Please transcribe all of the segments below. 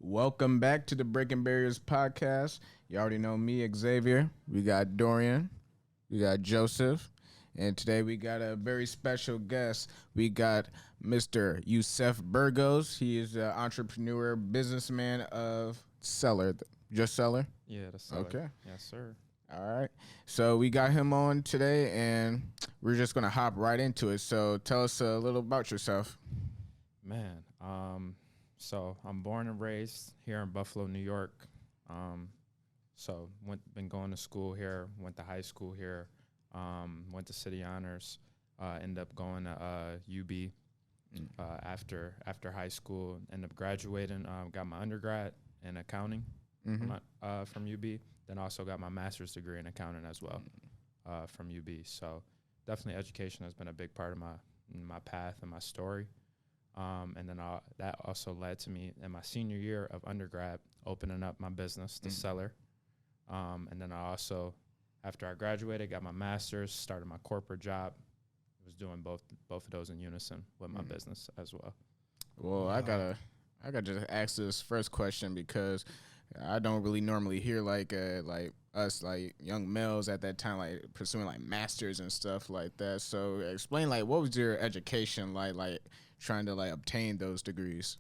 Welcome back to the Breaking Barriers podcast. You already know me, Xavier. We got Dorian. We got Joseph. And today we got a very special guest. We got Mr. Yusef Burgos. He is an entrepreneur, businessman of Cellar. Just Cellar? Yeah, the Cellar. Okay. Yes, sir. All right. So we got him on today, and we're just going to hop right into it. So tell us a little about yourself. Man, so I'm born and raised here in Buffalo, New York. So been going to school here, went to high school here, went to City Honors, ended up going to UB after high school, ended up graduating, got my undergrad in accounting from UB, then also got my master's degree in accounting as well from UB. So definitely education has been a big part of my path and my story. And then that also led to me in my senior year of undergrad opening up my business, the Cellar. And then I also, after I graduated, got my master's, started my corporate job. I was doing both of those in unison with my business as well. Well, I gotta just ask this first question because I don't really normally hear like us like young males at that time like pursuing like masters and stuff like that. So explain like what was your education like trying to like obtain those degrees?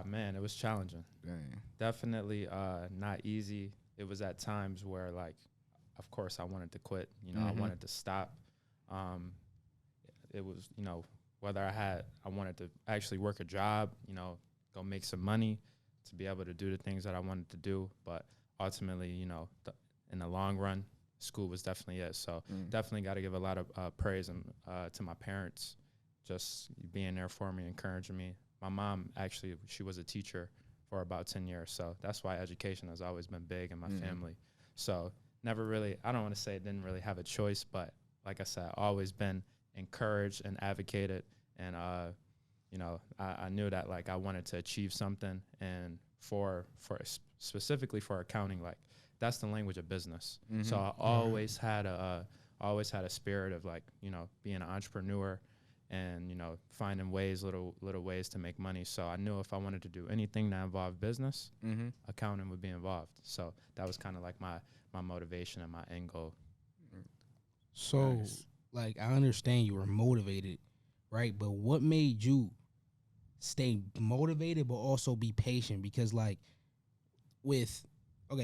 Man, it was challenging. Dang. Definitely not easy. It was at times where like, of course I wanted to quit, I wanted to stop. It was, whether I wanted to actually work a job, go make some money to be able to do the things that I wanted to do. But ultimately, in the long run, school was definitely it. So definitely got to give a lot of praise to my parents, just being there for me, encouraging me. My mom, actually, she was a teacher for about 10 years. So that's why education has always been big in my family. So never really, I don't want to say didn't really have a choice, but like I said, always been encouraged and advocated. And, I knew that like I wanted to achieve something, and for specifically for accounting, like that's the language of business. So I always had a spirit of like, being an entrepreneur and, finding little ways to make money. So I knew if I wanted to do anything that involved business, accounting would be involved. So that was kind of like my motivation and my end goal. So, like, I understand you were motivated, right? But what made you stay motivated but also be patient? Because, like,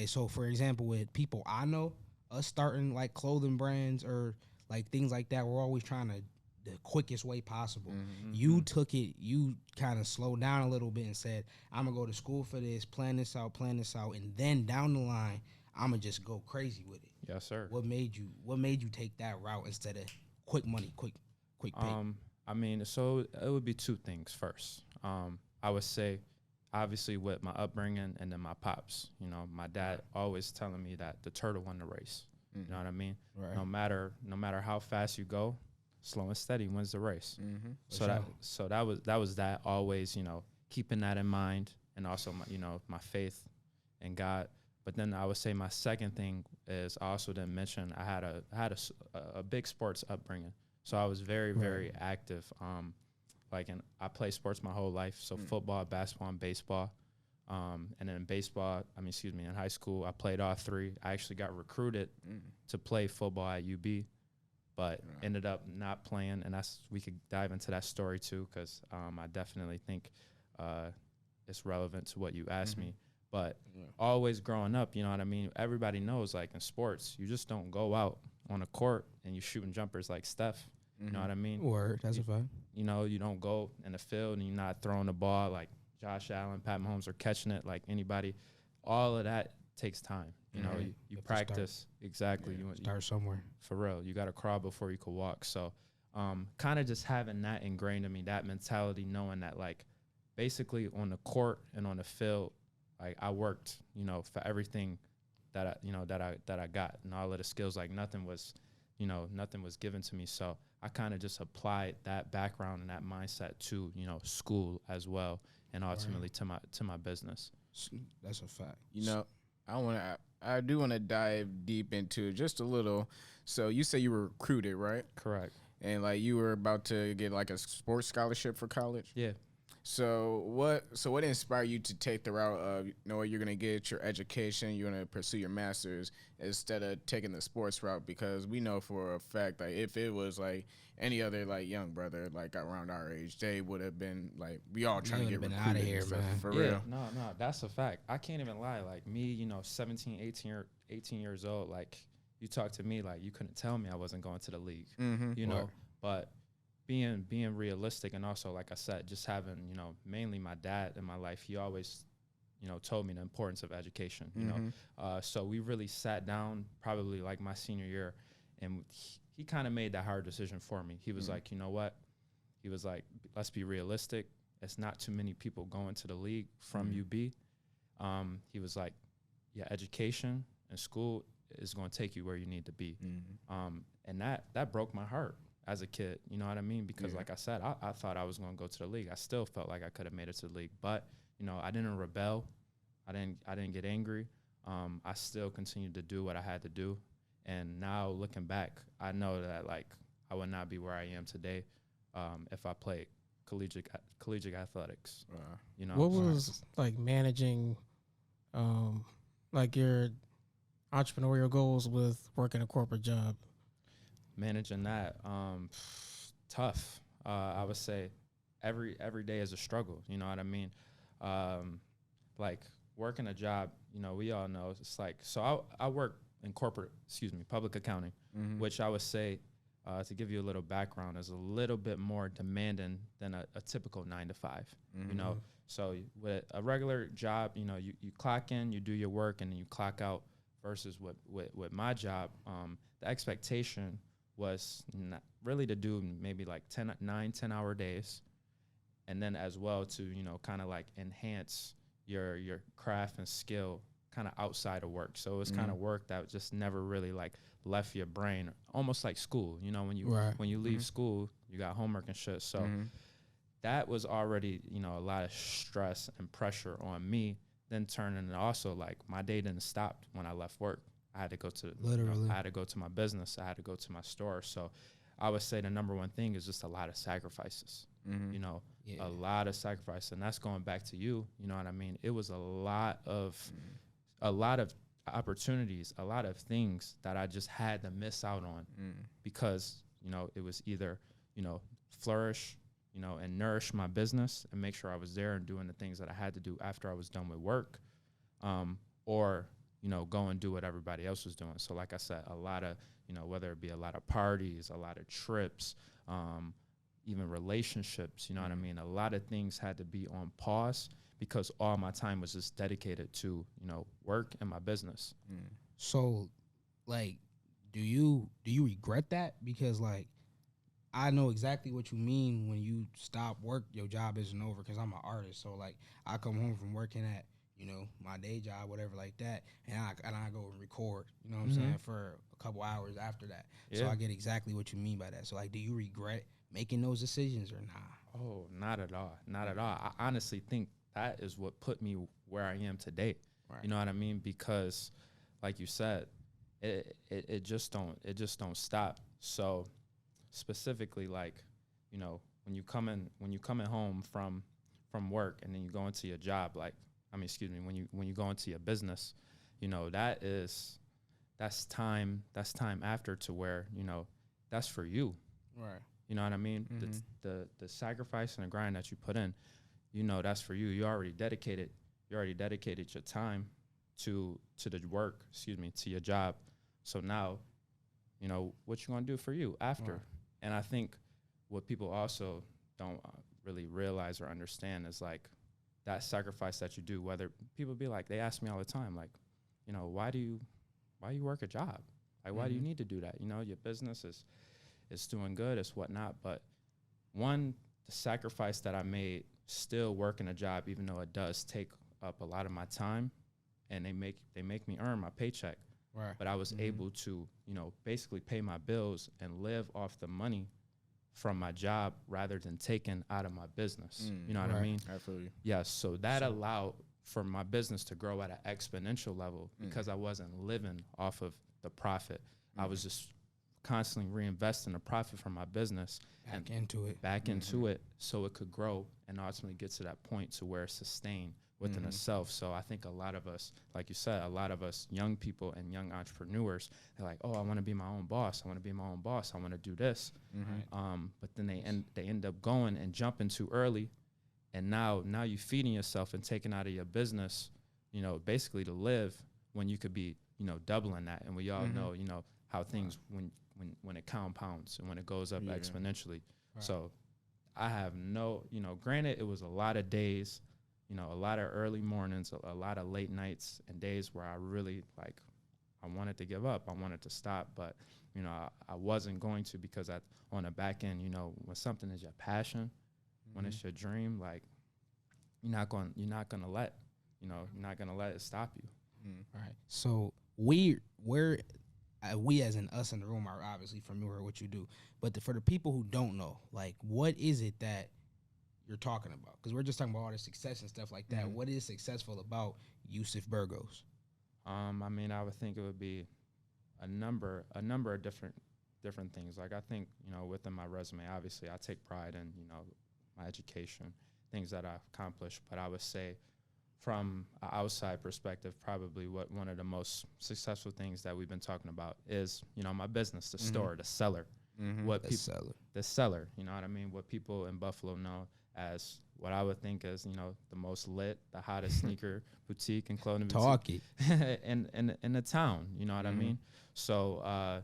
so for example, with people I know, us starting, like, clothing brands or, like, things like that, we're always trying to the quickest way possible. You took it, you kind of slowed down a little bit and said, I'm going to go to school for this, plan this out, and then down the line, I'm going to just go crazy with it. Yes, sir. What made you take that route instead of quick money, quick pay? So it would be two things first. I would say, obviously, with my upbringing and then my pops, my dad always telling me that the turtle won the race. You know what I mean? Right. No matter how fast you go, slow and steady wins the race. So that was always, keeping that in mind, and also my faith in God. But then I would say my second thing is I also didn't mention I had a big sports upbringing. So I was very, very active. I played sports my whole life. So football, basketball, and baseball. And then in high school, I played all three. I actually got recruited to play football at UB, but ended up not playing. And we could dive into that story too, because I definitely think it's relevant to what you asked me. But always growing up, you know what I mean? Everybody knows, like, in sports, you just don't go out on a court and you shooting jumpers like Steph. You know what I mean? Word, that's a fact. You don't go in the field and you're not throwing the ball like Josh Allen, Pat Mahomes, or catching it like anybody. All of that takes time. You practice. Exactly. You start somewhere. For real. You got to crawl before you can walk. So kind of just having that ingrained in me, that mentality, knowing that, like, basically on the court and on the field, like, I worked, for everything that I got, and all of the skills. Like, nothing was given to me. So I kind of just applied that background and that mindset to, school as well, and ultimately to my business. That's a fact. I do want to dive deep into it just a little. So you say you were recruited, right? Correct. And like you were about to get like a sports scholarship for college? Yeah. So what inspired you to take the route of you're gonna get your education, you're gonna pursue your masters instead of taking the sports route? Because we know for a fact like if it was like any other like young brother like around our age, they would have been like we all trying to get been recruited outta here, and stuff, man. for Yeah, real. no, that's a fact. I can't even lie. Like me, 17, 18 years old, like you talk to me like you couldn't tell me I wasn't going to the league, you know. Right. But being realistic, and also like I said, just having mainly my dad in my life, he always told me the importance of education. So we really sat down probably like my senior year, and he kind of made that hard decision for me. He was like, you know what? He was like, let's be realistic. It's not too many people going to the league from UB. He was like, yeah, education and school is going to take you where you need to be. And that broke my heart as a kid, you know what I mean? Because like I said, I thought I was going to go to the league. I still felt like I could have made it to the league, but I didn't rebel. I didn't get angry. I still continued to do what I had to do. And now looking back, I know that like I would not be where I am today if I played collegiate athletics. What was like managing like your entrepreneurial goals with working a corporate job? Managing that, tough. I would say every day is a struggle. You know what I mean? Like working a job, we all know it's like, so I work in public accounting, which I would say, to give you a little background, is a little bit more demanding than a typical 9 to 5, So with a regular job, you clock in, you do your work, and then you clock out, versus with my job, the expectation was not really to do maybe like 9-10 hour days, and then as well to kind of like enhance your craft and skill kind of outside of work. So it was kind of work that just never really like left your brain, almost like school. When you leave school, you got homework and shit. So that was already a lot of stress and pressure on me. Then turning it also like my day didn't stop when I left work. I had to go to I had to go to my business. I had to go to my store. So I would say the number one thing is just a lot of sacrifices. A lot of sacrifice, and that's going back to you. You know what I mean? It was a lot of opportunities, a lot of things that I just had to miss out on because it was either flourish, and nourish my business and make sure I was there and doing the things that I had to do after I was done with work, or go and do what everybody else was doing. So like I said, a lot of, whether it be a lot of parties, a lot of trips, even relationships, what I mean? A lot of things had to be on pause because all my time was just dedicated to, work and my business. So, like, do you regret that? Because, like, I know exactly what you mean when you stop work, your job isn't over, because I'm an artist. So, like, I come home from working at, my day job, whatever like that, and I go and record, you know what I'm saying, for a couple hours after that. Yeah. So I get exactly what you mean by that. So, like, do you regret making those decisions or not? Oh, not at all. Not at all. I honestly think that is what put me where I am today. Right. You know what I mean? Because, like you said, it just don't stop. So, specifically, like, when you coming home from work and then you go into your job, like, when you go into your business, that's time after to where, that's for you. Right. You know what I mean? The sacrifice and the grind that you put in, that's for you. You already dedicated your time to the work, to your job. So now, what you gonna do for you after? Right. And I think what people also don't really realize or understand is like that sacrifice that you do. Whether people be like, they ask me all the time, like, why do you work a job? Like, why do you need to do that? Your business is doing good, it's whatnot. But the sacrifice that I made still working a job, even though it does take up a lot of my time, and they make me earn my paycheck. Right. But I was able to, basically pay my bills and live off the money from my job rather than taking out of my business. You know what I mean? I feel you. Yes. So that allowed for my business to grow at an exponential level because I wasn't living off of the profit. I was just constantly reinvesting the profit from my business back into it, so it could grow and ultimately get to that point to where it's sustained within itself. So I think a lot of us, like you said, a lot of us young people and young entrepreneurs, they're like, oh, I want to be my own boss. I want to be my own boss. I want to do this. But then they end up going and jumping too early. And now you feeding yourself and taking out of your business, you know, basically to live when you could be, you know, doubling that. And we all know, you know, how things when it compounds and when it goes up exponentially. Right. So I have no, you know, granted it was a lot of days, you know, a lot of early mornings, a lot of late nights and days where I really like, I wanted to give up. I wanted to stop, but you know, I wasn't going to, because on the back end, you know, when something is your passion, when it's your dream, like you're not going to let it stop you. All right. So we as in us in the room are obviously familiar with what you do, but for the people who don't know, like, what is it that you're talking about? Because we're just talking about all the success and stuff like that. What is successful about Yusef Burgos? I mean, I would think it would be a number of different things. Like, I think, you know, within my resume, obviously I take pride in, you know, my education, things that I've accomplished, but I would say from an outside perspective, probably one of the most successful things that we've been talking about is, you know, my business, the store, the Cellar. The Cellar, you know what I mean? What people in Buffalo know as what I would think is, you know, the most lit, the hottest sneaker boutique and clothing boutique in the town, you know what I mean? So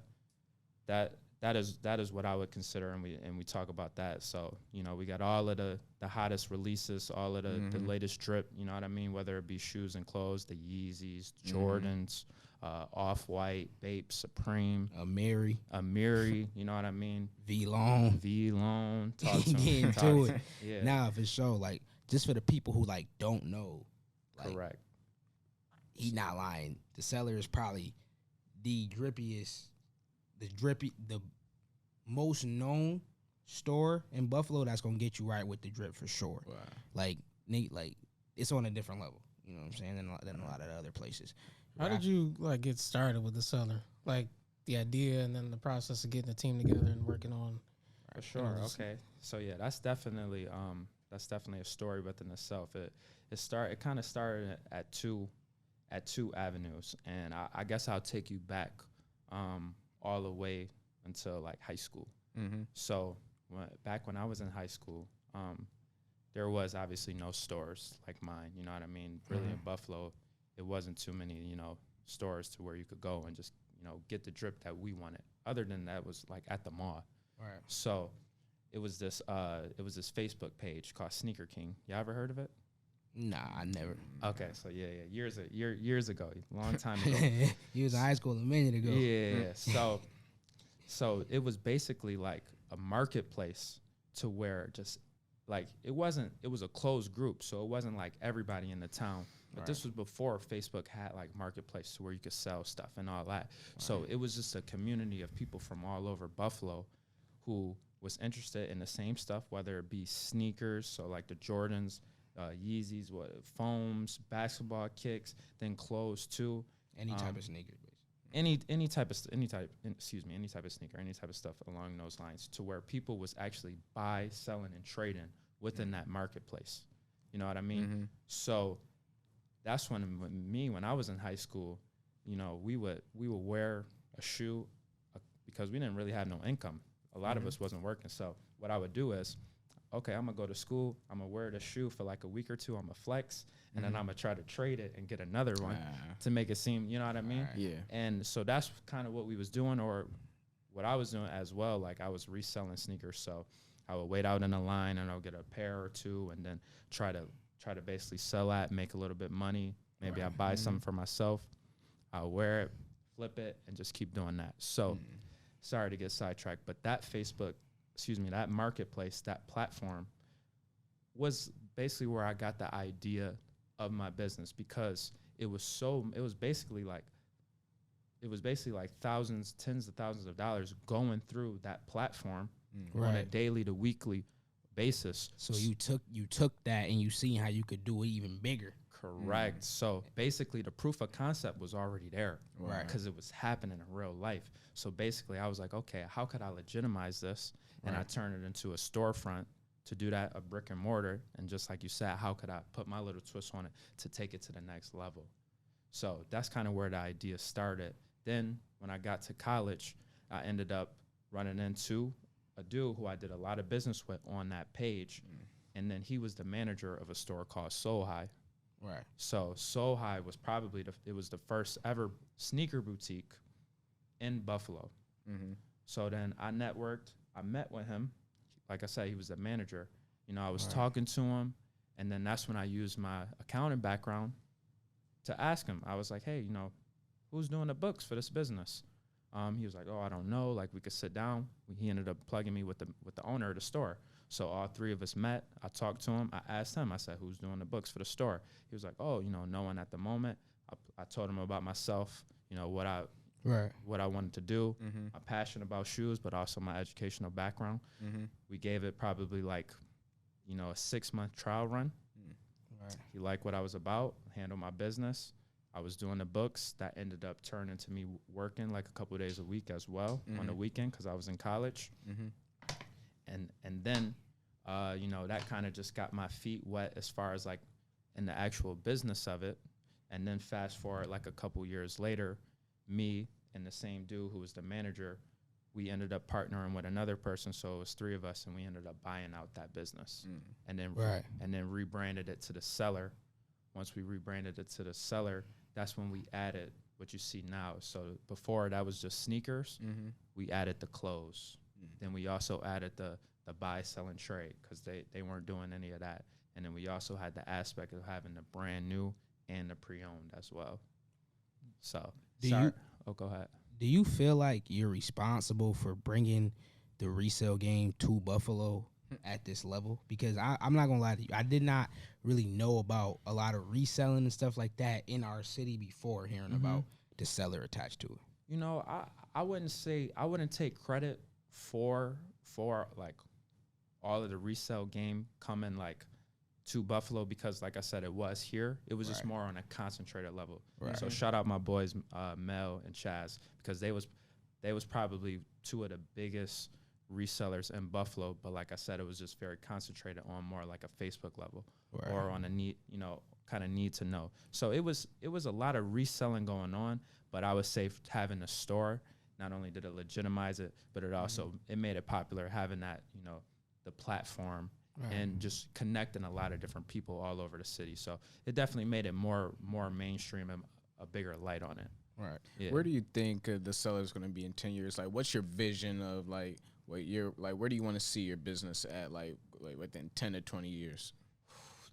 that is what I would consider, and we talk about that. So, you know, we got all of the hottest releases, all of the latest drip, you know what I mean? Whether it be shoes and clothes, the Yeezys, Jordans, Off-White, Bape, Supreme, Amiri, you know what I mean? V-Long. Talk to Get him. into it. Yeah. Nah, for sure. Like, just for the people who like don't know, like, correct. He not lying. The Cellar is probably the most known store in Buffalo that's gonna get you right with the drip for sure. Wow. Like it's on a different level. You know what I'm saying? Than a lot of the other places. How did you like get started with the Cellar? Like the idea and then the process of getting the team together and working on. For sure. Okay. So yeah, that's definitely a story within itself. It kind of started at two avenues, and I guess I'll take you back all the way until like high school. So back when I was in high school, there was obviously no stores like mine. You know what I mean? Really in Buffalo, it wasn't too many, you know, stores to where you could go and just, you know, get the drip that we wanted. Other than that, was like at the mall. Right. So it was this Facebook page called Sneaker King. You ever heard of it? Nah, I never. Okay, so yeah, years ago, long time ago. You was in high school a minute ago. Yeah. So it was basically like a marketplace to where just like it was a closed group, so it wasn't like everybody in the town. But this was before Facebook had like marketplace to where you could sell stuff and all that. Right. So it was just a community of people from all over Buffalo who was interested in the same stuff, whether it be sneakers, so like the Jordans, Yeezys, foams, basketball kicks, then clothes too. Any type of sneaker, basically. Any type of sneaker, any type of stuff along those lines, to where people was actually buy, selling, and trading within that marketplace. You know what I mean? So that's when I was in high school, you know, we would wear a shoe because we didn't really have no income. A lot of us wasn't working. So what I would do is, okay, I'm gonna go to school, I'm gonna wear the shoe for like a week or two, I'm gonna flex, and then I'm gonna try to trade it and get another one to make it seem, you know what I mean? Yeah. And so that's kind of what we was doing, or what I was doing as well. Like, I was reselling sneakers, so I would wait out in a line and I'll get a pair or two and then try to basically sell that, make a little bit money. Maybe I buy something for myself, I'll wear it, flip it, and just keep doing that. So sorry to get sidetracked, but that that marketplace, that platform was basically where I got the idea of my business, because it was basically like thousands, tens of thousands of dollars going through that platform on a daily to weekly basis. So you took that and you seen how you could do it even bigger. Correct. So basically, the proof of concept was already there, Right. Because it was happening in real life. So basically, I was like, okay, how could I legitimize this? And I turned it into a storefront to do that, a brick and mortar. And just like you said, how could I put my little twist on it to take it to the next level? So that's kind of where the idea started. Then when I got to college, I ended up running into a dude who I did a lot of business with on that page. And then he was the manager of a store called Soul High. Right. So Soul High was probably the first ever sneaker boutique in Buffalo. So then I networked. I met with him. Like I said, he was the manager. I was talking to him, and then that's when I used my accounting background to ask him. I was like, hey, who's doing the books for this business? He was like, oh, I don't know. Like, we could sit down. He ended up plugging me with the owner of the store. So all three of us met. I talked to him. I asked him. I said, who's doing the books for the store? He was like, oh, no one at the moment. I told him about myself, what I wanted to do. I'm passionate about shoes, but also my educational background. We gave it probably like, a 6-month trial run. Right. He liked what I was about, handled my business. I was doing the books. That ended up turning to me working like a couple of days a week as well on the weekend because I was in college. And then, that kind of just got my feet wet as far as like in the actual business of it. And then fast forward like a couple years later, me and the same dude who was the manager, we ended up partnering with another person. So it was 3 of us, and we ended up buying out that business and then rebranded it to the Cellar. Once we rebranded it to the Cellar, that's when we added what you see now. So before that was just sneakers. We added the clothes. Then we also added the buy, sell, and trade because they weren't doing any of that. And then we also had the aspect of having the brand new and the pre-owned as well. So go ahead. Do you feel like you're responsible for bringing the resale game to Buffalo at this level? Because I'm not going to lie to you. I did not really know about a lot of reselling and stuff like that in our city before hearing about the Cellar attached to it. I wouldn't take credit for like all of the resale game coming like to Buffalo because like I said, it was here. It was just more on a concentrated level. Right. So shout out my boys Mel and Chaz because they was probably 2 of the biggest resellers in Buffalo. But like I said, it was just very concentrated on more like a Facebook level or on a need, kind of need to know. So it was a lot of reselling going on, but I would say having a store, not only did it legitimize it, but it also, it made it popular having that, the platform and just connecting a lot of different people all over the city. So it definitely made it more mainstream and a bigger light on it. Right. Yeah. Where do you think the Cellar is going to be in 10 years? Like, what's your vision of like where do you want to see your business at like within 10 to 20 years?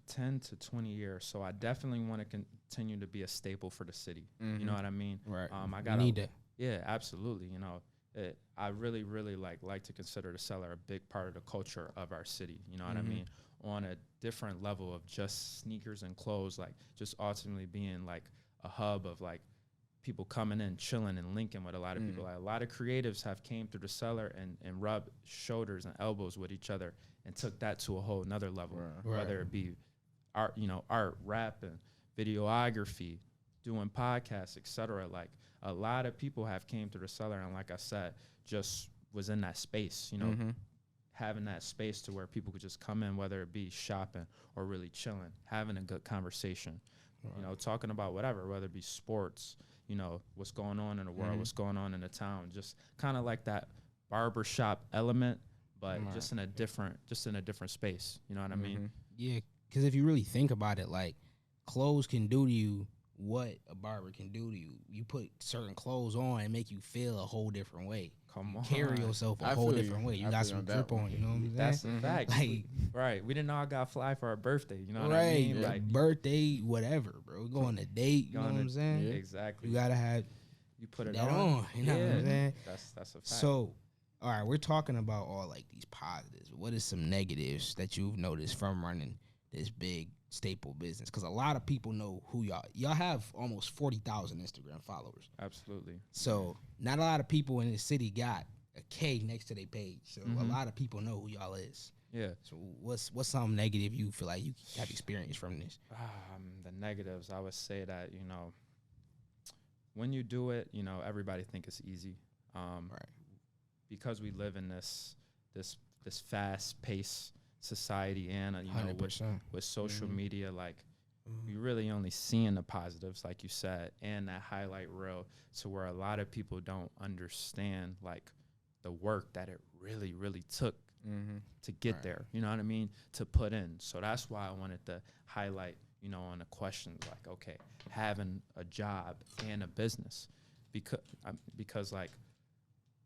10 to 20 years. So I definitely want to continue to be a staple for the city. You know what I mean? Right. I need that. Yeah, absolutely. I really, really like to consider the Cellar a big part of the culture of our city. You know what I mean? On a different level of just sneakers and clothes, like just ultimately being like a hub of like people coming in, chilling and linking with a lot of people. Like, a lot of creatives have came through the Cellar and rubbed shoulders and elbows with each other and took that to a whole nother level, whether it be art, art, rap and videography, doing podcasts, etc. Like a lot of people have came through the Cellar and like I said, just was in that space, having that space to where people could just come in, whether it be shopping or really chilling, having a good conversation, talking about whatever, whether it be sports, what's going on in the world, what's going on in the town, just kind of like that barbershop element, but just in a different space. You know what I mean? Yeah, because if you really think about it, like clothes can do to you what a barber can do to you. You put certain clothes on and make you feel a whole different way. Come on. Carry yourself a whole different way. You got some drip on, you know what I'm saying? That's a fact. Like, right. We didn't all got fly for our birthday, you know what right, I mean? like birthday, whatever, bro. Go on a date, you know what I'm saying? Yeah, exactly. You gotta have you put it that on, you know what I'm saying? That's a fact. So, all right, we're talking about all like these positives. What is some negatives that you've noticed from running this big staple business? Because a lot of people know who y'all have almost 40,000 Instagram followers. Absolutely. So not a lot of people in the city got a K next to their page. So a lot of people know who y'all is. Yeah. So what's something negative you feel like you have experienced from this? The negatives, I would say that, when you do it, everybody think it's easy. Right. Because we live in this fast paced society, and with social media, like we really only seeing the positives, like you said, and that highlight reel, to where a lot of people don't understand like the work that it really, really took to get there. You know what I mean? To put in. So that's why I wanted to highlight, on the questions like, okay, having a job and a business, because like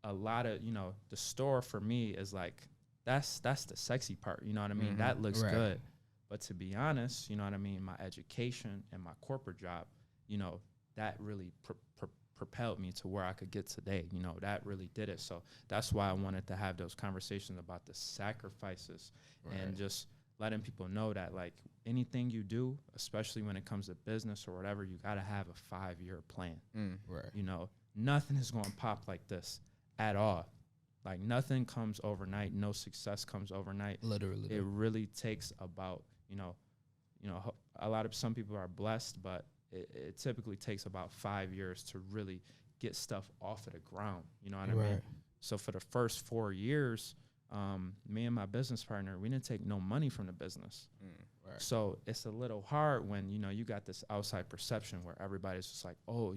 a lot of, the store for me is like, that's the sexy part. You know what I mean? That looks good. But to be honest, you know what I mean? My education and my corporate job, that really propelled me to where I could get today. That really did it. So that's why I wanted to have those conversations about the sacrifices and just letting people know that like anything you do, especially when it comes to business or whatever, you got to have a 5-year plan. Nothing is going to pop like this at all. Like nothing comes overnight. No success comes overnight. Literally. It really takes about, some people are blessed, but it typically takes about 5 years to really get stuff off of the ground. You know what I mean? So for the first 4 years, me and my business partner, we didn't take no money from the business. So it's a little hard when, you got this outside perception where everybody's just like, oh,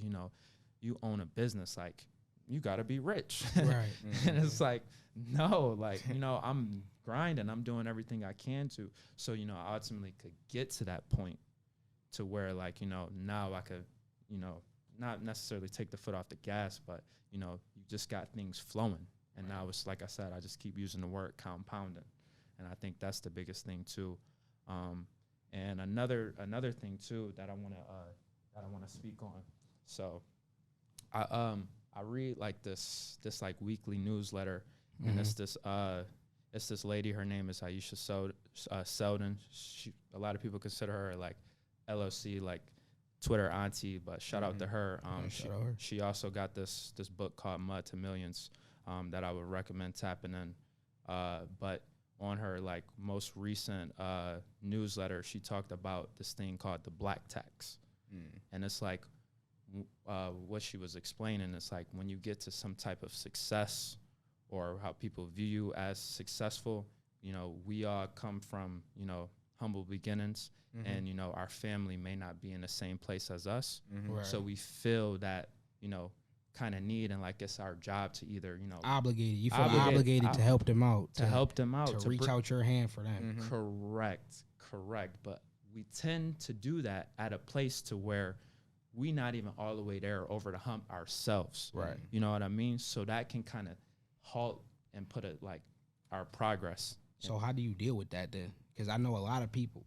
you own a business, like you got to be rich. And it's like, no, like, I'm grinding, I'm doing everything I can to. So, I ultimately could get to that point to where like, now I could, not necessarily take the foot off the gas, but, you just got things flowing. And now it's like I said, I just keep using the word compounding. And I think that's the biggest thing too. And another thing too that I want to speak on. So I read like this like weekly newsletter, and it's this lady. Her name is Aisha Selden. A lot of people consider her like LOC, like Twitter auntie, but shout out to her. She also got this book called Mud to Millions that I would recommend tapping in. But on her like most recent newsletter, she talked about this thing called the black tax, and it's like what she was explaining. It's like when you get to some type of success or how people view you as successful, we all come from humble beginnings, and our family may not be in the same place as us, so we feel that kind of need, and like it's our job to either obligated. You feel obligated to help them out, to reach out your hand for them. Correct. But we tend to do that at a place to where we not even all the way there over the hump ourselves. Right. You know what I mean? So that can kind of halt and put it like our progress. So how do you deal with that then? Because I know a lot of people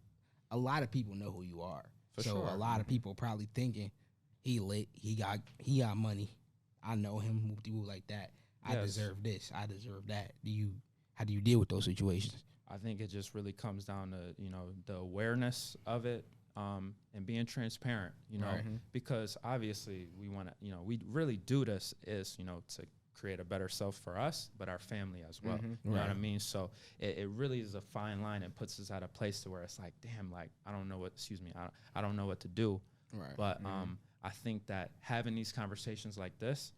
know who you are. For so sure. A lot of people probably thinking he lit, he got money. I know him, like that. I deserve this. I deserve that. How do you deal with those situations? I think it just really comes down to, the awareness of it, and being transparent, because obviously we want to, we really do this is, to create a better self for us, but our family as well. You know what I mean? So it really is a fine line and puts us at a place to where it's like, damn, like, I don't know what to do. Right. But I think that having these conversations like this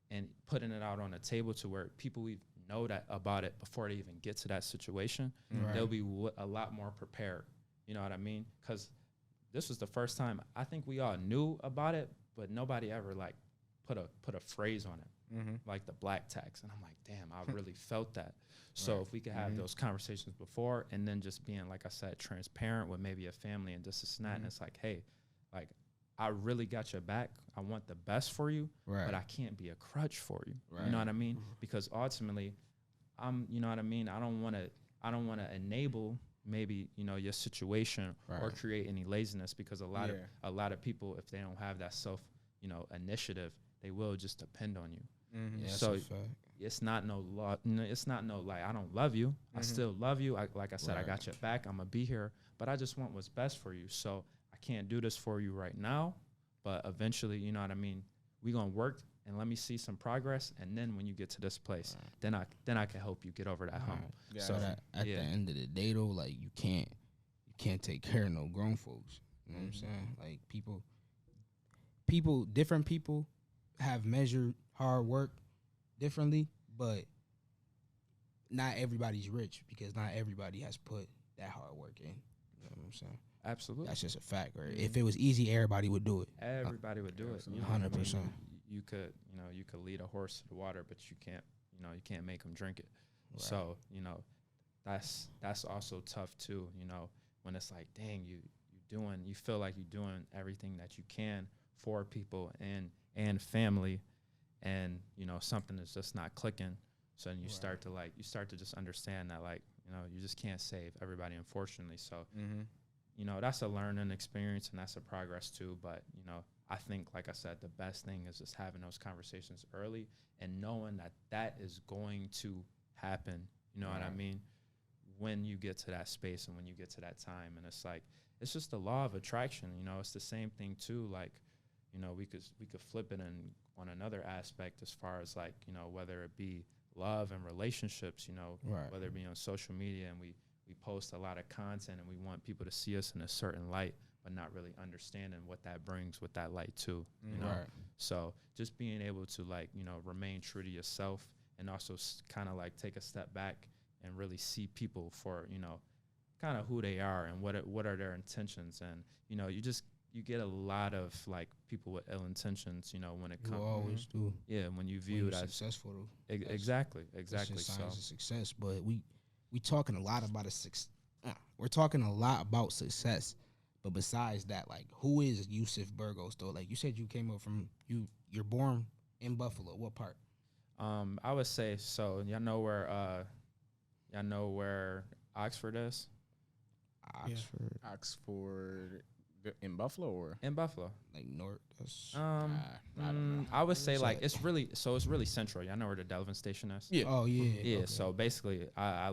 and putting it out on the table to where people know that about it before they even get to that situation, they'll be a lot more prepared. You know what I mean? Because this was the first time I think we all knew about it, but nobody ever like put a phrase on it, like the black tax. And I'm like, damn, I really felt that. So if we could have those conversations before, and then just being, like I said, transparent with maybe a family and this and that, and it's like, hey, like, I really got your back. I want the best for you, but I can't be a crutch for you. You know what I mean? Because ultimately, you know what I mean? I don't want to enable maybe, your situation or create any laziness, because a lot of people, if they don't have that self, initiative, they will just depend on you. Yeah, so it's not no law. It's not no like, I don't love you. I still love you. Like I said, I got your back. I'm gonna be here, but I just want what's best for you. So I can't do this for you right now, but eventually, you know what I mean? We're gonna work and let me see some progress, and then when you get to this place, then I can help you get over that hump. Yeah, so that at the end of the day though, like you can't take care of no grown folks. You know what I'm saying? Like different people have measured hard work differently, but not everybody's rich because not everybody has put that hard work in. You know what I'm saying? Absolutely. That's just a fact, right? If it was easy, everybody would do it. Everybody would do it. 100%. You could lead a horse to the water, but you can't make him drink it. Right. So, that's also tough too, when it's like, dang, you feel like you're doing everything that you can for people and family, and something is just not clicking. So then you start to just understand that, like, you just can't save everybody, unfortunately. So that's a learning experience and that's a progress too. But I think, like I said, the best thing is just having those conversations early and knowing that is going to happen. You know what I mean? When you get to that space and when you get to that time, and it's like, it's just the law of attraction. It's the same thing too. Like, we could flip it on another aspect as far as like, whether it be love and relationships, whether it be on social media, and we post a lot of content and we want people to see us in a certain light, but not really understanding what that brings with that light too, So just being able to, like, remain true to yourself, and also kind of like take a step back and really see people for, kind of who they are and what are their intentions. And, you get a lot of like people with ill intentions, when it comes. You always do. Yeah, when you view it as successful. Exactly. That's just signs of success. But we talking a lot about we're talking a lot about success. But besides that, like, who is Yusef Burgos though? Like you said, you came up from you're born in Buffalo. What part? I would say, so y'all know where Oxford is? Oxford in Buffalo, or in Buffalo, like north. That's, I don't know. I would say like it's really central. Y'all know where the Delvin station is? Yeah. Oh yeah. Yeah. Okay. So basically, I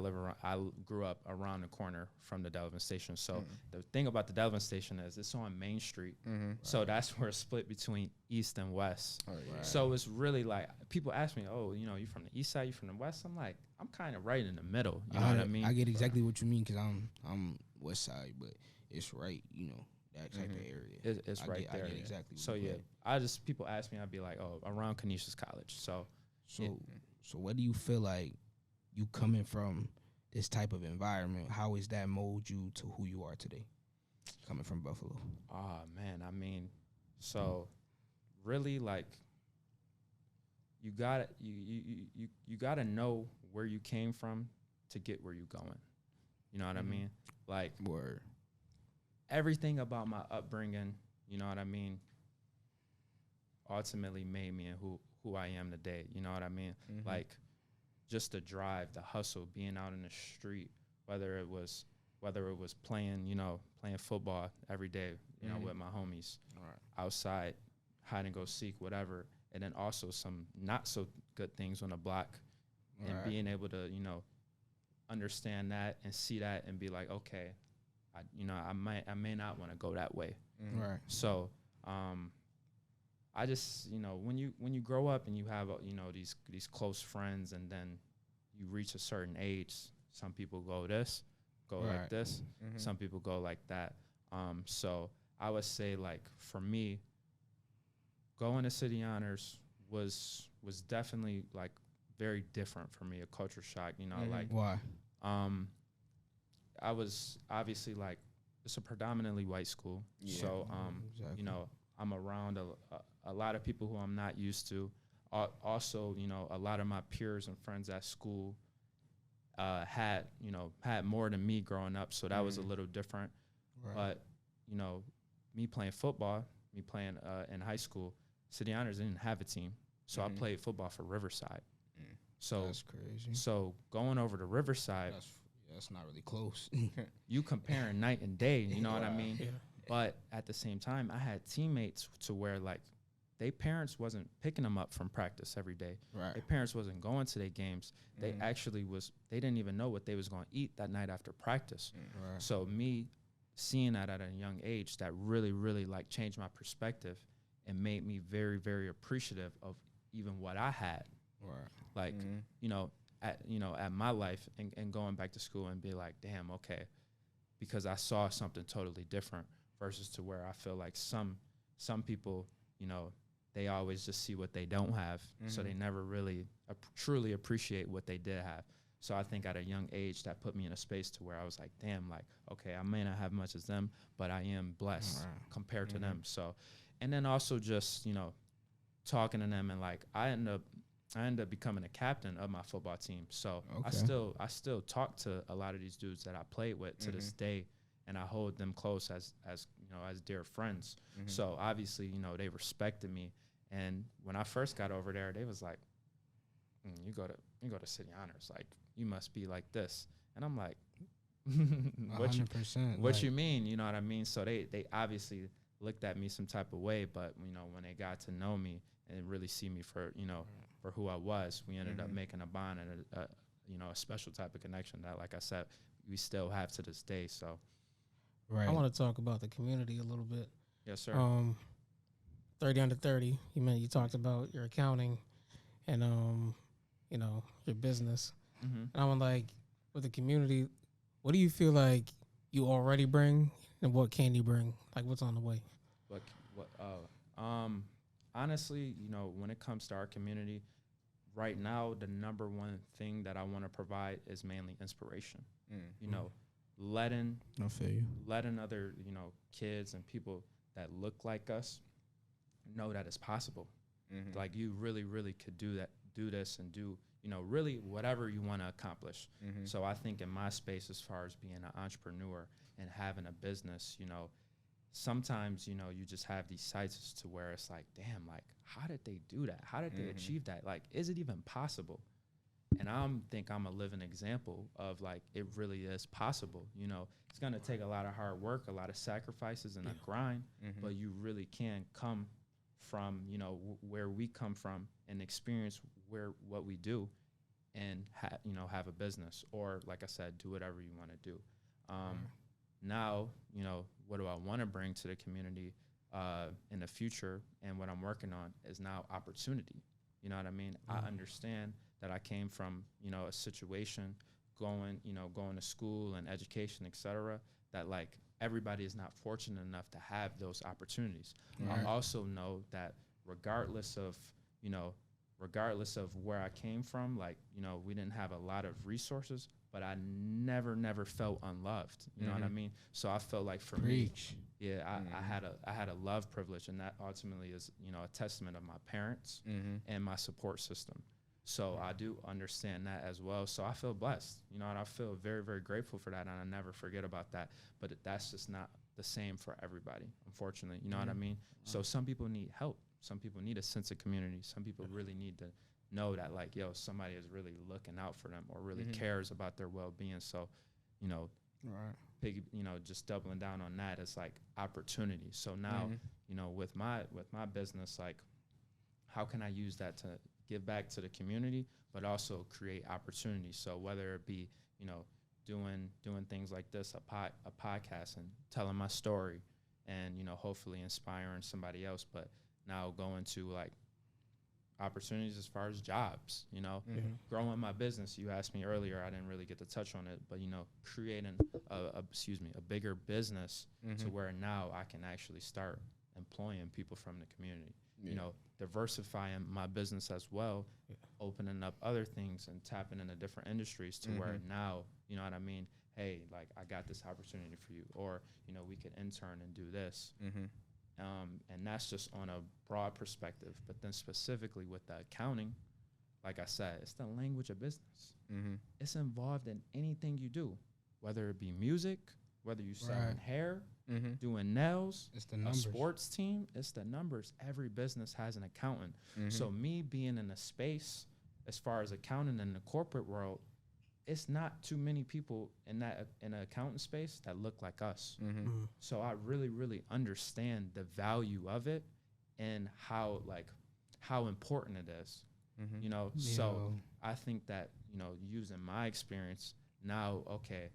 grew up around the corner from the Delvin station. So the thing about the Delvin station is it's on Main Street. So that's where it's split between east and west. Oh, yeah. So it's really like, people ask me, oh, you from the east side, you from the west? I'm like, I'm kind of right in the middle. You know what I mean? I get exactly what you mean, because I'm west side, but it's right. That type of area. It's right there. I get exactly. So yeah, people ask me, I'd be like, oh, around Canisius College. So what do you feel like, you coming from this type of environment, how is that mold you to who you are today, coming from Buffalo? Oh man, I mean, so really, like, you gotta know where you came from to get where you going. You know what I mean? Like, word. Everything about my upbringing, you know what I mean, ultimately made me who I am today. You know what I mean? Like, just the drive, the hustle, being out in the street, whether it was playing football every day, with my homies, outside, hide and go seek, whatever, and then also some not so good things on the block, and being able to, understand that and see that and be like, okay, I may not want to go that way. Right. So, I just, when you grow up and you have, these close friends, and then you reach a certain age, some people go like this, some people go like that. So I would say, like, for me, going to City Honors was definitely, like, very different for me, a culture shock, like. Why? I was obviously, like, it's a predominantly white school. Yeah. So, exactly. I'm around a lot of people who I'm not used to. Also, a lot of my peers and friends at school had more than me growing up. So that was a little different. Right. But, me playing football, in high school, City Honors didn't have a team. So I played football for Riverside. So that's crazy. So going over to Riverside, that's not really close. You comparing night and day, you know what I mean? Yeah. But at the same time, I had teammates to where, like, their parents wasn't picking them up from practice every day. Right. Their parents wasn't going to their games. They actually they didn't even know what they was going to eat that night after practice. Right. So me seeing that at a young age, that really, really, like, changed my perspective and made me very, very appreciative of even what I had. Right. Like, at my life and going back to school and be like, damn, okay, because I saw something totally different versus to where I feel like some people, they always just see what they don't have. So they never really truly appreciate what they did have. So I think at a young age that put me in a space to where I was like, damn, like, okay, I may not have much as them, but I am blessed compared to them. So, and then also just, talking to them, and like I end up becoming a captain of my football team. So I still talk to a lot of these dudes that I played with to this day, and I hold them close as dear friends. So obviously, they respected me. And when I first got over there, they was like, you go to City Honors, like you must be like this. And I'm like, what 100%. What you mean? You know what I mean? So they obviously looked at me some type of way, but when they got to know me and really see me for for who I was, we ended up making a bond and a special type of connection that, like I said, we still have to this day. So, right. I want to talk about the community a little bit. Yes, sir. 30 under 30. You talked about your accounting and your business. And I want, like, with the community, what do you feel like you already bring, and what can you bring? Like, what's on the way? Honestly, when it comes to our community, right now, the number one thing that I want to provide is mainly inspiration. Letting other, kids and people that look like us know that it's possible. Like, you really, really could do this and do, really whatever you want to accomplish. So I think in my space, as far as being an entrepreneur and having a business, sometimes, you just have these sites to where it's like, damn, like, how did they do that? How did they achieve that? Like, is it even possible? And I think I'm a living example of, like, it really is possible. It's going to take a lot of hard work, a lot of sacrifices and a grind, but you really can come from, where we come from and experience what we do and have a business, or, like I said, do whatever you want to do. Now, what do I want to bring to the community in the future, and what I'm working on is now opportunity. You know what I mean? I understand that I came from, a situation going to school and education, et cetera, that, like, everybody is not fortunate enough to have those opportunities. I also know that regardless of where I came from, like, we didn't have a lot of resources, but I never felt unloved. You know what I mean? So I felt like for me, I had a love privilege, and that ultimately is, a testament of my parents and my support system. So I do understand that as well. So I feel blessed, and I feel very, very grateful for that, and I never forget about that. But that's just not the same for everybody, unfortunately. You know what I mean? So some people need help. Some people need a sense of community. Some people really need to know that, like, somebody is really looking out for them or really cares about their well-being. So, just doubling down on that is like opportunity. So now, with my business, like, how can I use that to give back to the community, but also create opportunities? So whether it be, doing things like this, a podcast, and telling my story, and, hopefully inspiring somebody else, but now going to, like, opportunities as far as jobs, growing my business. You asked me earlier, I didn't really get to touch on it, but, creating a bigger business to where now I can actually start employing people from the community, diversifying my business as well, opening up other things and tapping into different industries to where now, you know what I mean? Hey, like, I got this opportunity for you, or, we could intern and do this. And that's just on a broad perspective. But then specifically with the accounting, like I said, it's the language of business. It's involved in anything you do, whether it be music, whether you selling hair, doing nails, it's the numbers. A sports team, it's the numbers. Every business has an accountant. So me being in a space as far as accounting in the corporate world, it's not too many people in an accountant space that look like us. So I really, really understand the value of it and how important it is. So I think that, using my experience now, okay,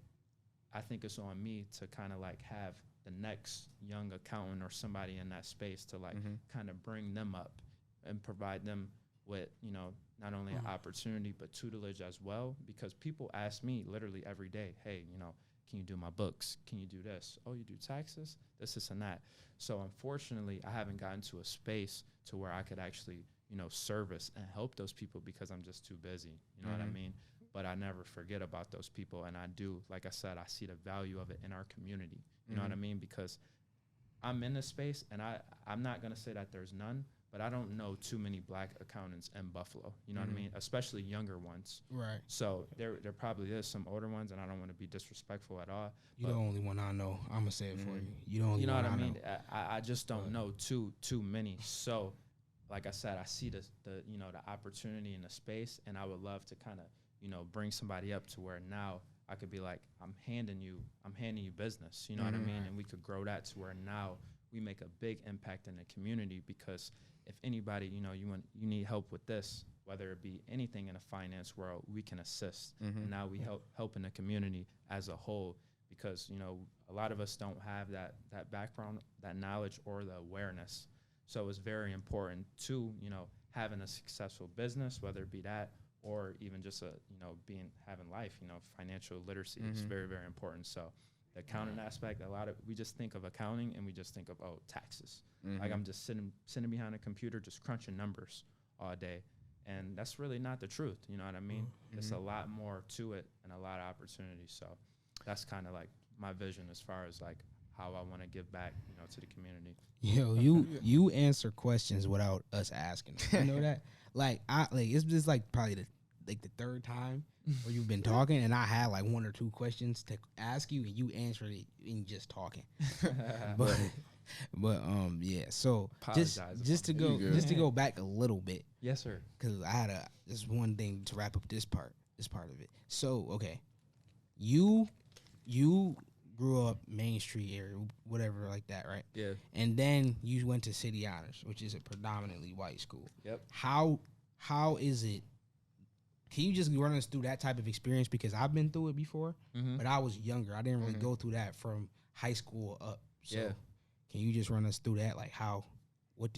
I think it's on me to kind of like have the next young accountant or somebody in that space to like kind of bring them up and provide them with, not only an opportunity, but tutelage as well. Because people ask me literally every day, hey, can you do my books? Can you do this? Oh, you do taxes? This, and that. So unfortunately, I haven't gotten to a space to where I could actually, service and help those people because I'm just too busy. You know what I mean? But I never forget about those people. And I do, like I said, I see the value of it in our community. You know what I mean? Because I'm in this space, and I'm not going to say that there's none, but I don't know too many black accountants in Buffalo. You know what I mean? Especially younger ones. Right. So there probably is some older ones, and I don't want to be disrespectful at all. You're the only one I know. I'm going to say it for you. You the only you know one what I mean? know. I just don't know too many. So, like I said, I see the opportunity in the space, and I would love to kind of, bring somebody up to where now I could be like, I'm handing you business. You know what I mean? And we could grow that to where now we make a big impact in the community. Because if anybody, you need help with this, whether it be anything in the finance world, we can assist. And now we help in the community as a whole, because, a lot of us don't have that background, that knowledge, or the awareness. So it's very important to, having a successful business, whether it be that, or even just having life, financial literacy is very, very important. So the accounting aspect, we just think of accounting and we just think of, taxes. Like I'm just sitting behind a computer, just crunching numbers all day. And that's really not the truth. You know what I mean? It's a lot more to it and a lot of opportunities. So that's kind of like my vision as far as like how I want to give back, to the community. Yo, you answer questions without us asking. You know that? It's just like probably the third time where you've been talking, and I had like one or two questions to ask you, and you answered it in just talking. but yeah. So just to go back a little bit. Yes, sir. Because I had this one thing to wrap up this part of it. So okay, you grew up Main Street area, whatever like that, right? Yeah. And then you went to City Honors, which is a predominantly white school. Yep. How is it? Can you just run us through that type of experience? Because I've been through it before, but I was younger. I didn't really go through that from high school up. So can you just run us through that? Like what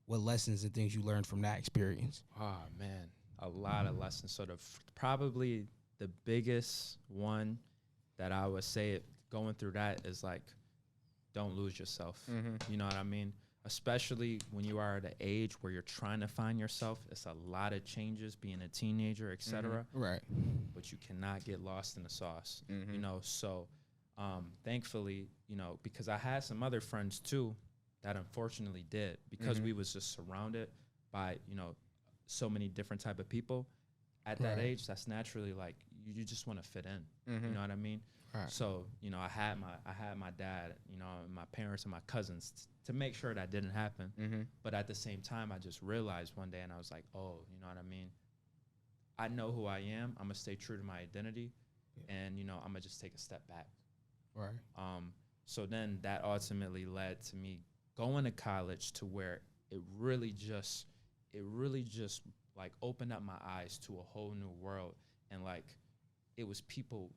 lessons and things you learned from that experience? Oh, man, a lot of lessons. So probably the biggest one that I would say going through that is like, don't lose yourself. You know what I mean? Especially when you are at an age where you're trying to find yourself. It's a lot of changes, being a teenager, etc. Right. But you cannot get lost in the sauce. So thankfully, because I had some other friends too that unfortunately did, because we was just surrounded by, so many different type of people. At that age, that's naturally like you just want to fit in. You know what I mean? Right. So, I had my dad, and my parents and my cousins to make sure that didn't happen. But at the same time, I just realized one day, and I was like, oh, you know what I mean? I know who I am. I'm going to stay true to my identity. And, I'm going to just take a step back. Right. So then that ultimately led to me going to college, to where it really just like opened up my eyes to a whole new world. And like, it was people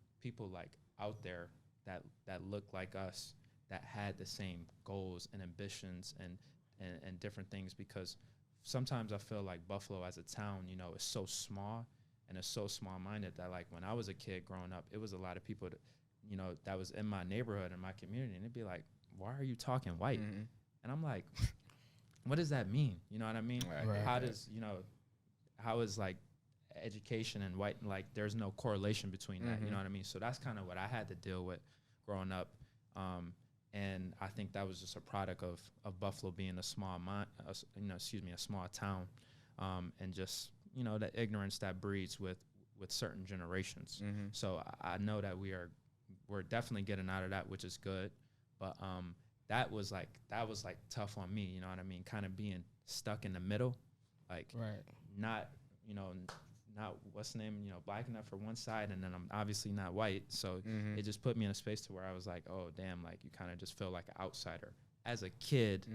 like out there that looked like us, that had the same goals and ambitions and different things. Because sometimes I feel like Buffalo as a town, is so small, and it's so small-minded that like when I was a kid growing up, it was a lot of people that, that was in my neighborhood, in my community, and it'd be like, why are you talking white? And I'm like, what does that mean? You know what I mean? Right. How is like education and white, like there's no correlation between that. You know what I mean? So that's kind of what I had to deal with growing up. And I think that was just a product of Buffalo being a small town, and just, the ignorance that breeds with certain generations. So I know that we're definitely getting out of that, which is good. But that was like tough on me. You know what I mean? Kind of being stuck in the middle, like not what's the name, black enough for one side, and then I'm obviously not white. So it just put me in a space to where I was like, oh, damn, like you kind of just feel like an outsider. As a kid,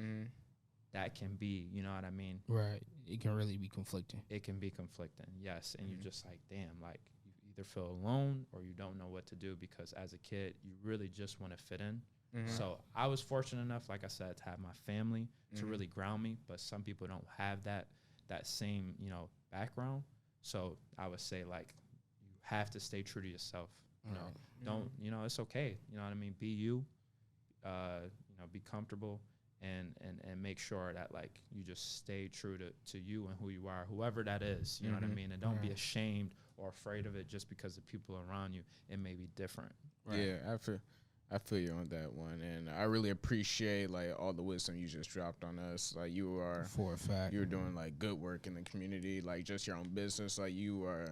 that can be, you know what I mean? Right. It can really be conflicting. It can be conflicting, yes. And you're just like, damn, like you either feel alone or you don't know what to do, because as a kid, you really just want to fit in. So I was fortunate enough, like I said, to have my family to really ground me, but some people don't have that that same, background. So I would say, like, you have to stay true to yourself. Don't, it's okay. You know what I mean? Be you, be comfortable, and make sure that, like, you just stay true to you and who you are, whoever that is. You know what I mean? And don't be ashamed or afraid of it just because the people around you, it may be different. Right. Yeah, I feel you on that one, and I really appreciate like all the wisdom you just dropped on us. Like, you are, for a fact, you're doing like good work in the community, like just your own business. Like, you're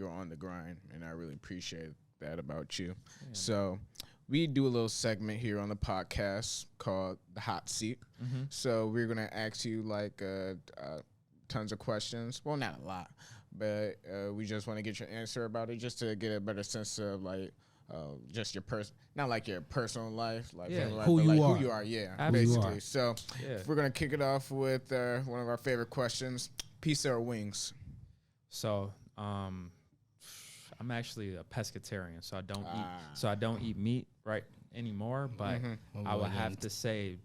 on the grind, and I really appreciate that about you. Yeah. So we do a little segment here on the podcast called the Hot Seat. So we're gonna ask you like tons of questions. Well, not a lot, but we just want to get your answer about it, just to get a better sense of like. Just your not like your personal life, like who you are, basically. So we're gonna kick it off with one of our favorite questions: pizza or wings? So I'm actually a pescatarian, so I don't eat meat right anymore. But I would have to say,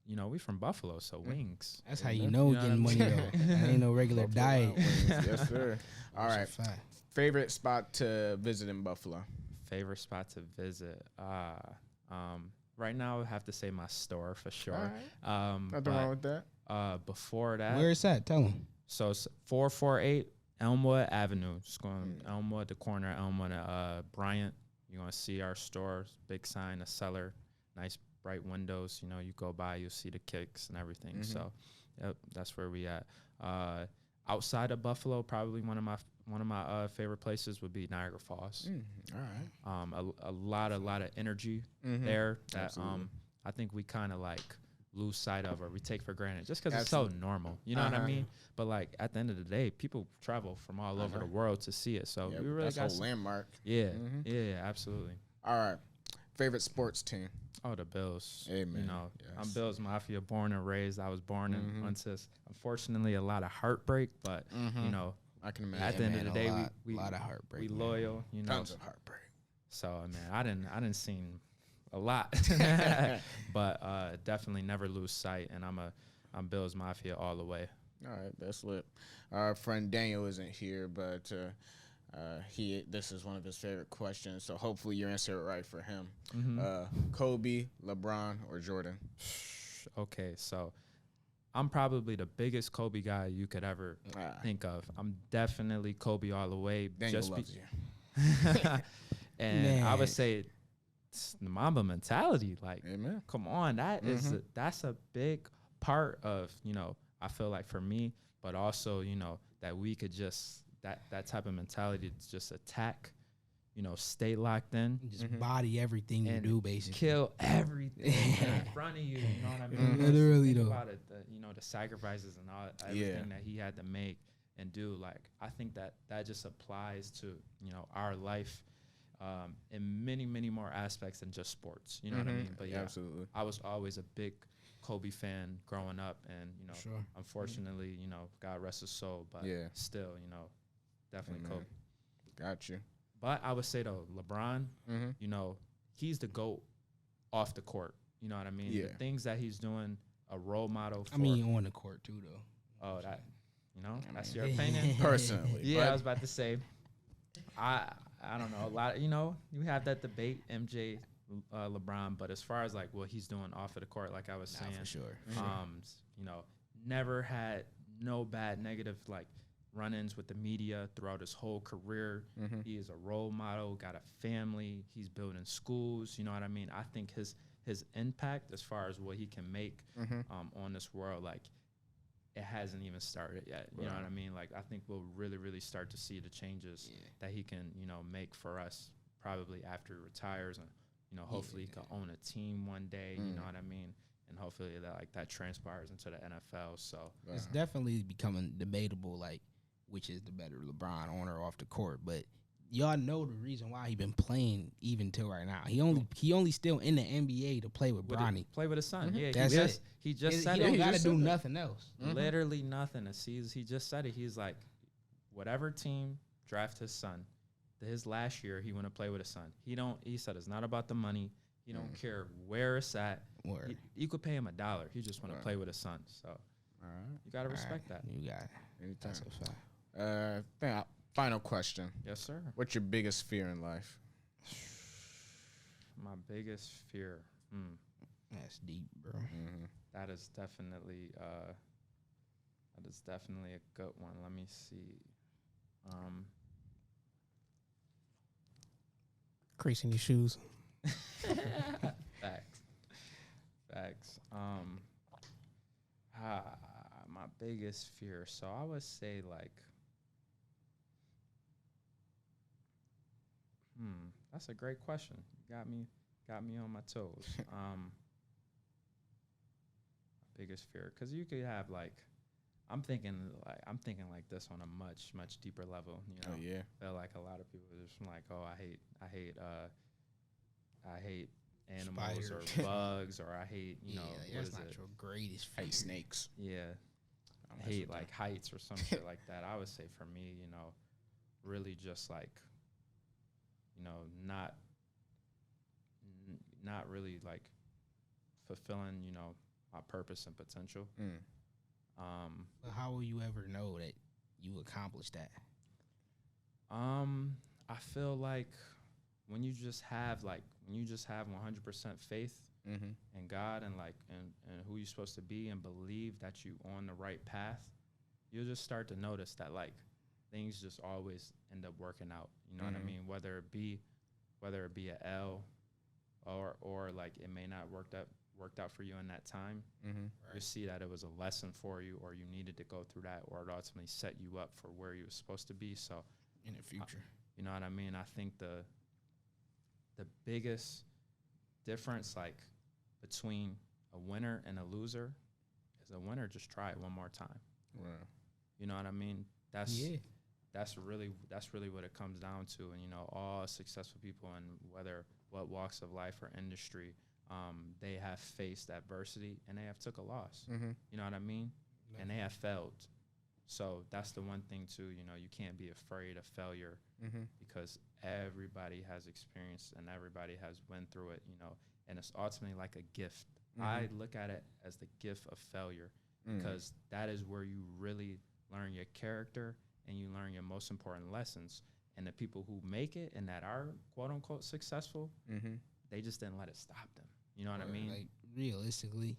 we from Buffalo, so wings. That's how you know getting money though. That ain't no regular diet. Yes, sir. All right. Favorite spot to visit in Buffalo? Favorite spot to visit? Right now, I would have to say my store for sure. Right. Nothing wrong with that. Before that, where is that? Tell them. So it's 448 Elmwood Avenue. Just going Elmwood, the corner of Elmwood and Bryant. You're gonna see our store, big sign, a Cellar, nice bright windows. You go by, you'll see the kicks and everything. So, that's where we at. Outside of Buffalo, probably one of my favorite places would be Niagara Falls. All right. A lot of energy there that I think we kind of like lose sight of, or we take for granted just because it's so normal. You know what I mean? But like at the end of the day, people travel from all over the world to see it. So we really got a landmark. Yeah, yeah, absolutely. All right. Favorite sports team? Oh, the Bills. Amen. I'm Bills Mafia, born and raised. I was born in unfortunately a lot of heartbreak, but I can imagine. At the end of the day, we a lot of heartbreak. We loyal, Tons of heartbreak. So I didn't seen a lot, but definitely never lose sight. And I'm Bills Mafia all the way. All right, that's lit. Our friend Daniel isn't here, but this is one of his favorite questions. So hopefully you answer it right for him. Kobe, LeBron, or Jordan? Okay, so I'm probably the biggest Kobe guy you could ever think of. I'm definitely Kobe all the way. Daniel loves you. And man. I would say it's the Mamba mentality. Like, amen. Come on, that's a big part of, I feel like for me, but also, that we could just, that type of mentality to just attack, stay locked in. Just body everything you do, basically. Kill everything in front of you, you know what I mean? Literally, though. About it, the sacrifices and all everything that he had to make and do. Like, I think that just applies to, our life in many, many more aspects than just sports. You know what I mean? But yeah, absolutely. I was always a big Kobe fan growing up, and unfortunately, God rest his soul, but still, definitely Kobe. Got you. But I would say though, LeBron, he's the GOAT off the court. You know what I mean? Yeah. The things that he's doing, a role model for. I mean, on the court too, though. Oh, that's your opinion? Personally. Yeah, I was about to say, I don't know, a lot, you have that debate, MJ, LeBron, but as far as like what he's doing off of the court, like I was saying, for sure. Never had no bad negative like run-ins with the media throughout his whole career. He is a role model, got a family, he's building schools, you know what I mean? I think his impact as far as what he can make on this world, like it hasn't even started yet. You know what I mean? Like I think we'll really, really start to see the changes that he can, make for us probably after he retires, and hopefully he can own a team one day, you know what I mean? And hopefully that transpires into the NFL. So it's definitely becoming debatable, like which is the better, LeBron on or off the court. But y'all know the reason why he been playing even till right now. He only still in the NBA to play with Bronny. Play with his son. Yeah, he just said he it. He don't got to do nothing else. Literally nothing. He just said it. He's like, whatever team draft his son, his last year he want to play with his son. He said it's not about the money. He don't care where it's at. You could pay him $1. He just want to play with his son. So All right. You gotta respect that. You got it. Anytime. That's a fact. Final question. Yes, sir. What's your biggest fear in life? My biggest fear. That's deep, bro. Mm-hmm. That is definitely a good one. Let me see. Creasing your shoes. Facts. My biggest fear. So I would say like, that's a great question. You got me on my toes. Biggest fear, because you could have like, I'm thinking like this on a much deeper level. You know, Oh yeah. feel like a lot of people are just like, oh, I hate animals or Spiders. bugs, or I hate what that's is not it? your greatest fear. Hate snakes. Yeah, I'll I mess hate with like heights or some shit like that. I would say for me, really just like, not really like fulfilling, my purpose and potential. Mm. But how will you ever know that you accomplished that? I feel like when you just have 100% faith Mm-hmm. in God and who you're supposed to be, and believe that you on the right path, you'll just start to notice that like things just always end up working out. You know what I mean? Whether it be a L or like it may not worked out for you in that time. Mm-hmm. You see that it was a lesson for you, or you needed to go through that, or it ultimately set you up for where you were supposed to be. So In the future. you know what I mean? I think the biggest difference like between a winner and a loser is a winner just try it one more time. Wow. You know what I mean? That's really what it comes down to. And all successful people in what walks of life or industry, they have faced adversity and they have took a loss. Mm-hmm. You know what I mean? And they have failed. So that's the one thing too, you can't be afraid of failure, because everybody has experienced and everybody has went through it, and it's ultimately like a gift. I look at it as the gift of failure, because that is where you really learn your character and you learn your most important lessons. And the people who make it and that are quote unquote successful, they just didn't let it stop them. You know what I mean? Like realistically,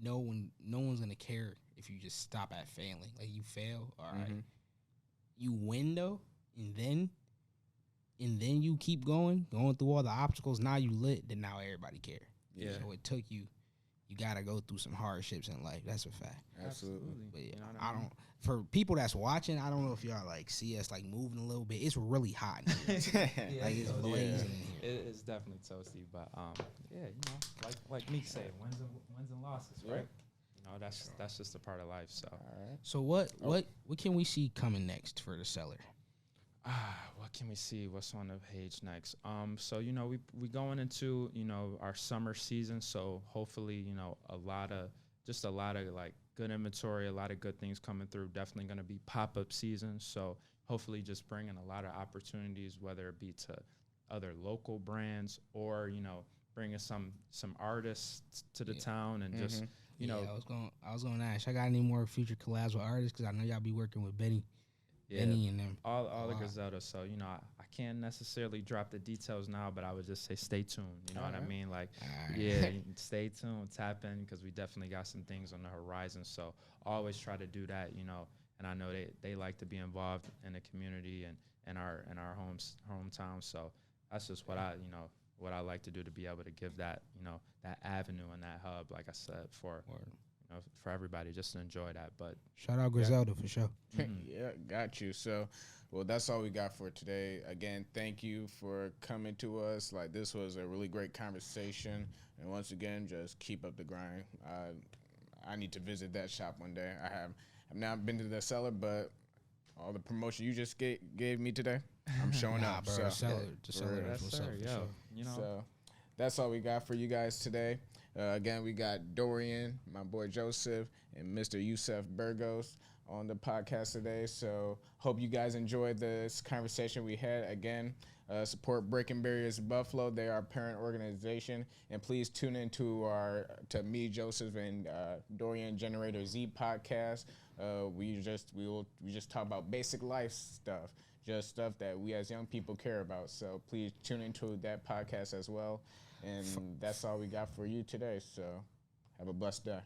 no one's gonna care if you just stop at failing. Like you fail, all right. You win though, and then you keep going through all the obstacles. Now you lit, then now everybody care. Yeah. So it took you. You gotta go through some hardships in life. That's a fact. Absolutely. But yeah, You know what I mean? don't. For people that's watching, I don't know if y'all like see us like moving a little bit. It's really hot in here. Like it's blazing in here. It's definitely toasty, but yeah, like Meek said, wins and losses, right? That's just a part of life. So, So what can we see coming next for the Cellar? what can we see? What's on the page next? So we going into our summer season. So hopefully a lot of like good inventory, a lot of good things coming through. Definitely going to be pop-up season. So hopefully just bringing a lot of opportunities, whether it be to other local brands or bringing some artists to the town and just I was gonna ask. I got any more future collabs with artists? Because I know y'all be working with Benny and them. all the Griselda. So I can't necessarily drop the details now, but I would just say stay tuned. You know what I mean? Like stay tuned, tap in, because we definitely got some things on the horizon. So always try to do that. And I know they like to be involved in the community and our hometown. So that's just what I like to do, to be able to give that that avenue and that hub, like I said, for for everybody just to enjoy that. But Shout out Griselda for sure. Yeah, got you. So, well, that's all we got for today. Again, thank you for coming to us. Like, this was a really great conversation. And once again, just keep up the grind. I need to visit that shop one day. I've not been to the Cellar, but all the promotion you just gave me today, I'm showing up. Bro, So, the Cellar yes, what's sir, up for yo, sure. So that's all we got for you guys today. Again, we got Dorian, my boy Joseph, and Mr. Yusef Burgos on the podcast today. So hope you guys enjoyed this conversation we had. Again, support Breaking Barriers Buffalo. They are our parent organization, and please tune into to me, Joseph, and Dorian Generator Z podcast. We just talk about basic life stuff, just stuff that we as young people care about. So please tune into that podcast as well. And that's all we got for you today. So have a blessed day.